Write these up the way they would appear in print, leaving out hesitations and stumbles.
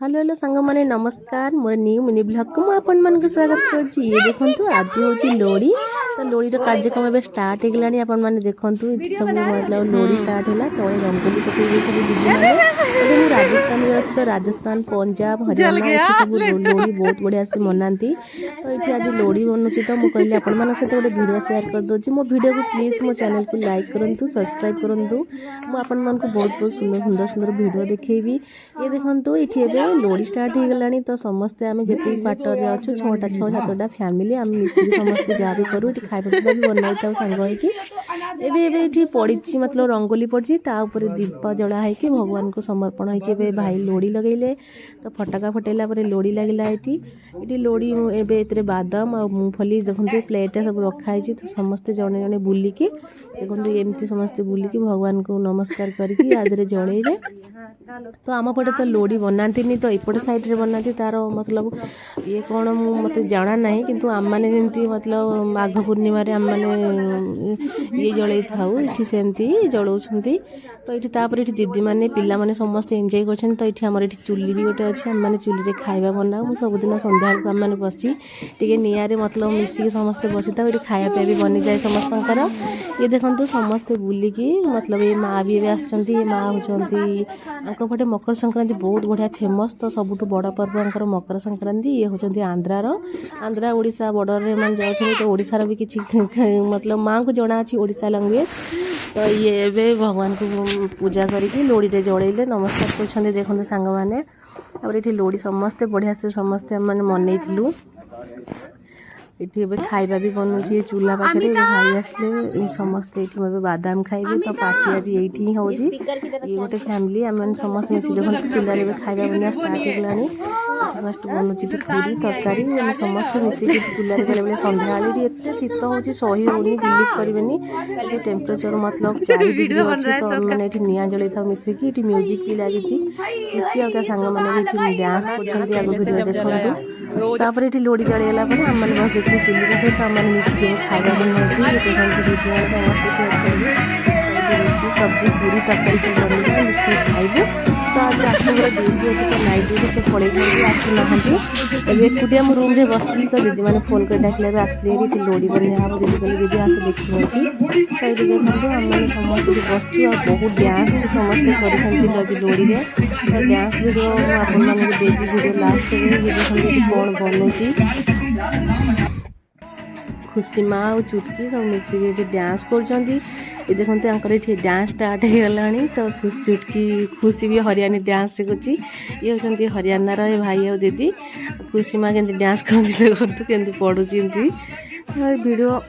Hello hello सांग माने नमस्कार मोर न्यू मिनी ब्लॉग को आपण मन को स्वागत करछि। ये देखंतु आज होछि लोहड़ी तो लोहड़ी रो कार्यक्रम एबे स्टार्ट हे गेलानी। आपण माने देखंतु सब मतलब लोहड़ी स्टार्ट होला तो रंगोली पकई दे सब दीदी माने एबे मु राजस्थान में अछि तो राजस्थान पंजाब हरियाणा एठी सब लोहड़ी बहुत बढ़िया से मनांती। तो एठी आज लोहड़ी मनउछि तो मु कहली आपण मन से तो वीडियो शेयर कर दोछि। मो वीडियो को प्लीज मो चैनल को लाइक करंतु सब्सक्राइब करंतु। मु आपण मन को बहुत बहुत सुंदर सुंदर वीडियो देखैबी। ये देखंतु एठी एबे लोहड़ी स्टार्ट हो गलानी तो समस्ते आम जी पाटर में अच्छु 6टा 6-7टा फैमिली आम मिसिक समस्ते जहाँ भी करूँ ये खाଇବା पिଇବା भी बनाई था सांग होइकी। एबे एबे एठी पड़ी मतलब रंगोली पड़ी ता ऊपर दीप जला है कि भगवान को समर्पण है कि भाई लोहड़ी लगेले तो फटाका फटेला पर लोहड़ी लगिला। एठी लोहड़ी एबे एतरे बादाम और मूंगफली देखंतु प्लेट सब रखा है तो समस्ते जने जने बुलिकी देखंतु एमती समस्ते बुलिकी भगवान को नमस्कार करके आदरे जळेइले। तो आम पटे तो लोहड़ी बनाती तो एपटे साइड रे बनाती तार मतलब ये कौन मत जाना नहीं किंतु आम मैंने जमी मतलब माघ पूर्णिमा आम मैंने ये जलई था सेमती जलाऊँच। तो ये तापर ये दीदी मैंने पिला माने समस्त एंजॉय कर। तो ये आम चुली भी गोटे अच्छे आम मैंने चुली खाଇବା बनाऊ मु सबुदिन संध्या आम मैंने बसी टे निआरे मतलब मिसिक समस्ते बसी था ये खाया पीया भी बनी जाए समस्तଙ୍କର। ये देखंतु समस्ते बुलिकी मतलब ये माँ भी आसचंती ये माँ होचंती पटे मकर संक्रांति बहुत बढ़िया फेमस। तो सबुठ बड़ पर्व मकर संक्रांति ये होचंती आंध्रा ओडिशा बॉर्डर रे मन जाउछन तो ओडिशा रो भी किछि मतलब माँ को जना अछि ओडिशा लैंग्वेज। तो ये एबे भगवान को पूजा करके लोहड़ी रे जळेइले नमस्कार करछन। देखंतु सांग माने और ये लोहड़ी समस्ते बढ़िया से समस्ते माने मनैथिलु। ये खाଇବା भी बनूची चूल्हा पाखे भाई आसले समस्ते ये बादाम खाइबे तो पार्टी आज ये हूँ। ये गोटे फैमिली आम समस्त मिसी देखते पिलार खाଇବା बना स्टार्ट होगलानी। फर्स्ट बनूची पूरी तरकारी समस्त मिसिक पिलार बेले बेले सन्ध्या एत शीत हो सही होनी बिलीव करेंगे। टेम्परेचर मतलब 4 डिग्री अच्छे तो मैंने निआ जलई था मिसिक ये म्यूजिक भी लगी मिसी आ सांग मैंने भी डांस कर वीडियो देखो। तापर ये लोहड़ी जड़ेला आम मैंने बस देखिए चुली पाखे तो आम मिसिक खाଇବା बनाई सब्जी पूरी तरकारी सब बन मिसिक खाइबू। तो आज रात में ड्यूटी अच्छे तो नाइट ड्यूटी से पड़े आसू ना एकुटिया मो रूम बसती तो दीदी मैंने फोन कर डाकिले आसले लोहड़ी बनिया हम दीदी कहले दीदी आस देखिए कि तो ये देखो आम मैंने समस्त बसचु आ बहुत डांस समस्ते कर लोहड़ी में तो डांस वीडियो आपको देवी वीडियो लास्ट देखते कौन बनूची खुशी माँ और चुटकी सब मिसिक डांस कर। ये देखते ये डांस स्टार्ट हो गलानी तो चुटकी खुशी भी हरियाणी डांस शिखुची। ये होती हरियाणा रे भाई और दीदी खुशी माँ के डांस कर देखते केमती पड़ुची वीडियो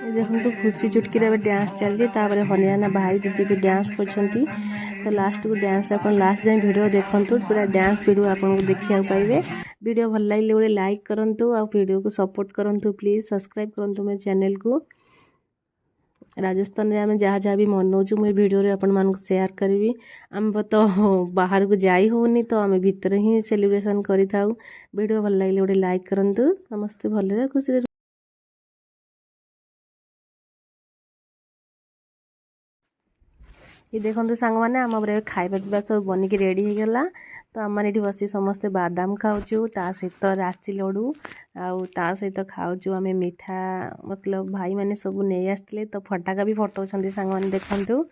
देखो खुशी चुटकी डांस चलती हरियाणा भाई दीदी भी डांस कर। तो लास्ट को डांस आप लास्ट जाए वीडियो देखंतु पूरा डांस वीडियो आपको देखा पाइबे। वीडियो भल लगे गोटे लाइक करंतु आ वीडियो को सपोर्ट करंतु प्लीज सब्सक्राइब करंतु मेरे चैनल को। राजस्थान में आम जहाँ जहाँ भी मनौचु मुझे वीडियो रे अपन मान शेयर करी। आम तो बाहर को जाई होनी तो आम भीतर ही सेलिब्रेशन करी थाउ। वीडियो भल लगे गोटे लाइक करंतु समस्ते भल खुशी। ये देखते सांग मैंने आम खाଇବା पीवा सब बनिक रेडी हो गला। तो आम मैंने बस समस्ते बादाम खाऊँ ता सहित राशि लड्डू आ सहित खाऊँ आम मीठा मतलब भाई मैंने सब नहीं आसते तो फटाका भी फटाऊँ सांग मैंने देखूँ।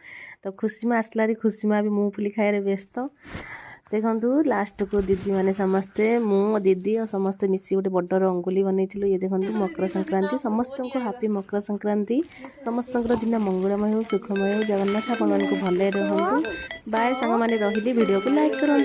तो खुशी माँ आसला खुशी माँ भी मूँगफली खाए व्यस्त देखु लास्ट को दीदी मैंने समस्ते मु दीदी और समस्ते मिसी गोटे बड़ रंगोली बनई। ये देखो मकर संक्रांति समस्त को हापी मकर संक्रांति समस्त दिन मंगलमय हो सुखमय हो जगन्नाथ आपण को भले रहतु। बाय सांग मैंने रही वीडियो को लाइक करूँ।